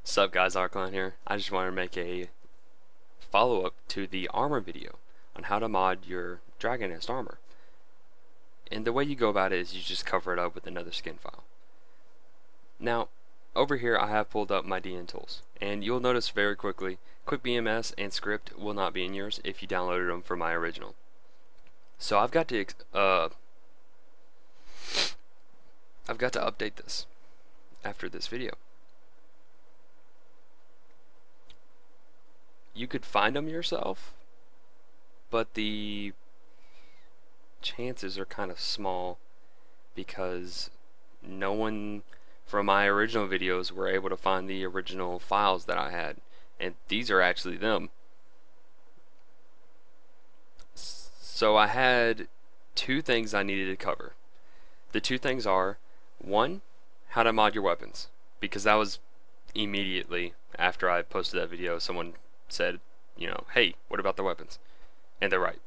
Sup guys, Arcline here. I just wanted to make a follow-up to the armor video on how to mod your Dragon Nest armor. And the way you go about it is you just cover it up with another skin file. Now, over here I have pulled up my DN tools, and you'll notice very quickly, QuickBMS and Script will not be in yours if you downloaded them from my original. So I've got to update this after this video. You could find them yourself, but the chances are kind of small because no one from my original videos were able to find the original files that I had, and these are actually them. So I had two things I needed to cover. The two things are, one, how to mod your weapons, because that was immediately after I posted that video someone said, hey, what about the weapons? And they're right.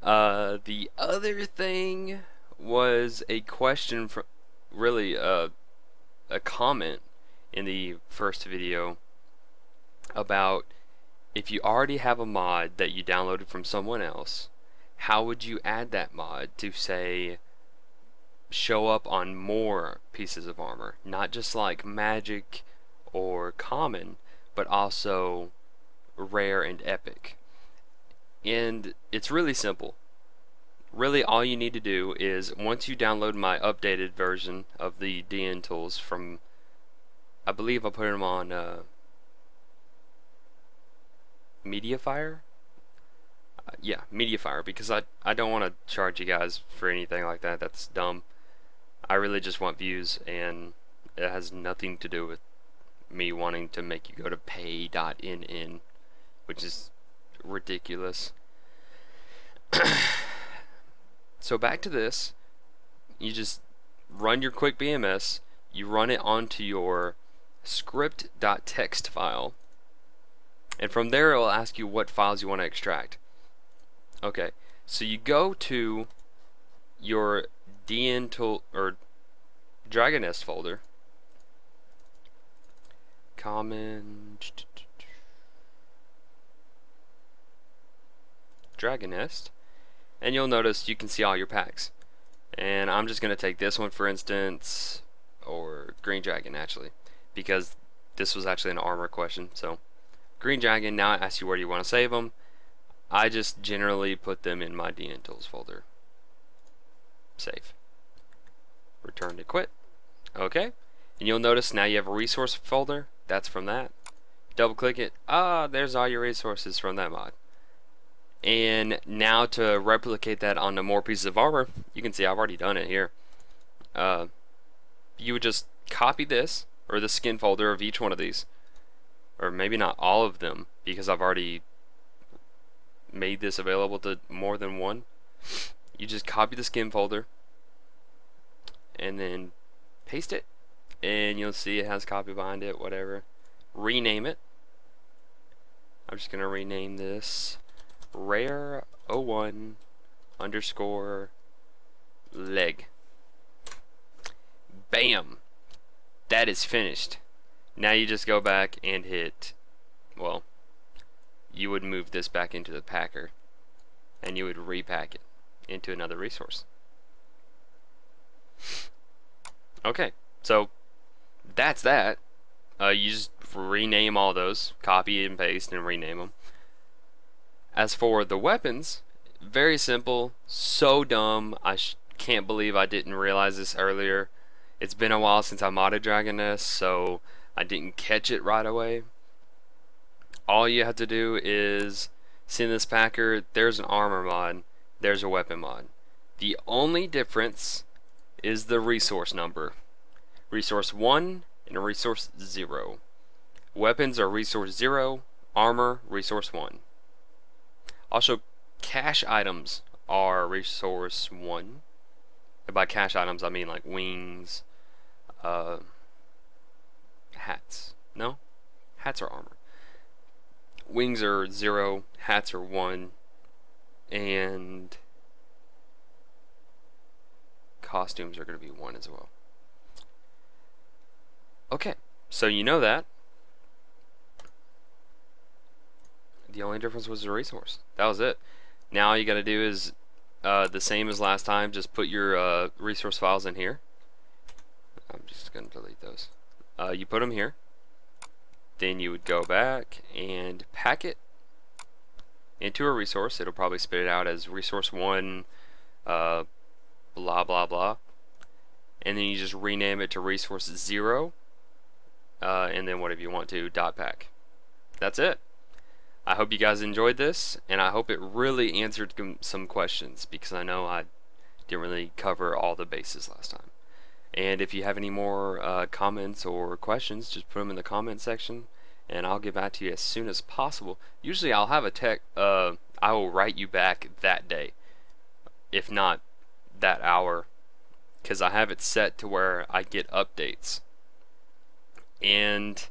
The other thing was a question from, really a comment in the first video about if you already have a mod that you downloaded from someone else, how would you add that mod to, say, show up on more pieces of armor, not just like magic or common, but also rare and epic. And it's really simple. Really all you need to do is, once you download my updated version of the DN tools from, I believe I put them on Mediafire? Yeah, Mediafire, because I don't want to charge you guys for anything like that. That's dumb. I really just want views, and it has nothing to do with me wanting to make you go to pay.nn, which is ridiculous. So back to this, you just run your QuickBMS, you run it onto your script.txt file, and from there it will ask you what files you want to extract. Okay, so you go to your DN tool or Dragon Nest folder, common Dragon Nest, and you'll notice you can see all your packs. And I'm just going to take this one for instance, or Green Dragon actually, because this was actually an armor question. So Green Dragon, now it asks you where do you want to save them. I just generally put them in my DN tools folder. Save. Return to quit. Okay. And you'll notice now you have a resource folder. That's from that. Double click it. There's all your resources from that mod. And now to replicate that onto more pieces of armor, you can see I've already done it here. You would just copy this, or the skin folder of each one of these, or maybe not all of them, because I've already made this available to more than one. You just copy the skin folder, and then paste it, and you'll see it has copy behind it, whatever. Rename it. I'm just going to rename this rare 01 underscore leg. Bam! That is finished. Now you just go back and hit, well, you would move this back into the packer, and you would repack it into another resource. Okay, so that's that. You just rename all those, copy and paste and rename them. As for the weapons, very simple, so dumb, I can't believe I didn't realize this earlier. It's been a while since I modded Dragon Nest, so I didn't catch it right away. All you have to do is see in this packer, there's an armor mod, there's a weapon mod. The only difference is the resource number. Resource 1 and resource 0. Weapons are resource 0, armor resource 1. Also, cache items are resource 1. And by cache items I mean like wings, hats. No? Hats are armor. Wings are 0, hats are 1, and costumes are going to be 1 as well. Okay, So you know that. The only difference was the resource. That was it. Now all you got to do is the same as last time. Just put your resource files in here. I'm just going to delete those. You put them here. Then you would go back and pack it into a resource. It'll probably spit it out as resource 1 blah blah blah, and then you just rename it to resource 0 and then whatever you want to .pack. That's it. I hope you guys enjoyed this, and I hope it really answered some questions, because I know I didn't really cover all the bases last time. And if you have any more comments or questions, just put them in the comment section, and I'll get back to you as soon as possible. Usually I'll have I will write you back that day, if not that hour, because I have it set to where I get updates. And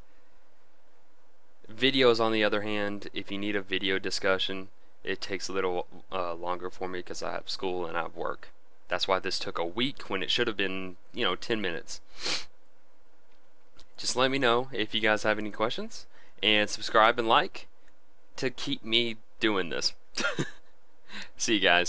videos, on the other hand, if you need a video discussion, it takes a little longer for me because I have school and I have work. That's why this took a week when it should have been, 10 minutes. Just let me know if you guys have any questions, and subscribe and like to keep me doing this. See you guys.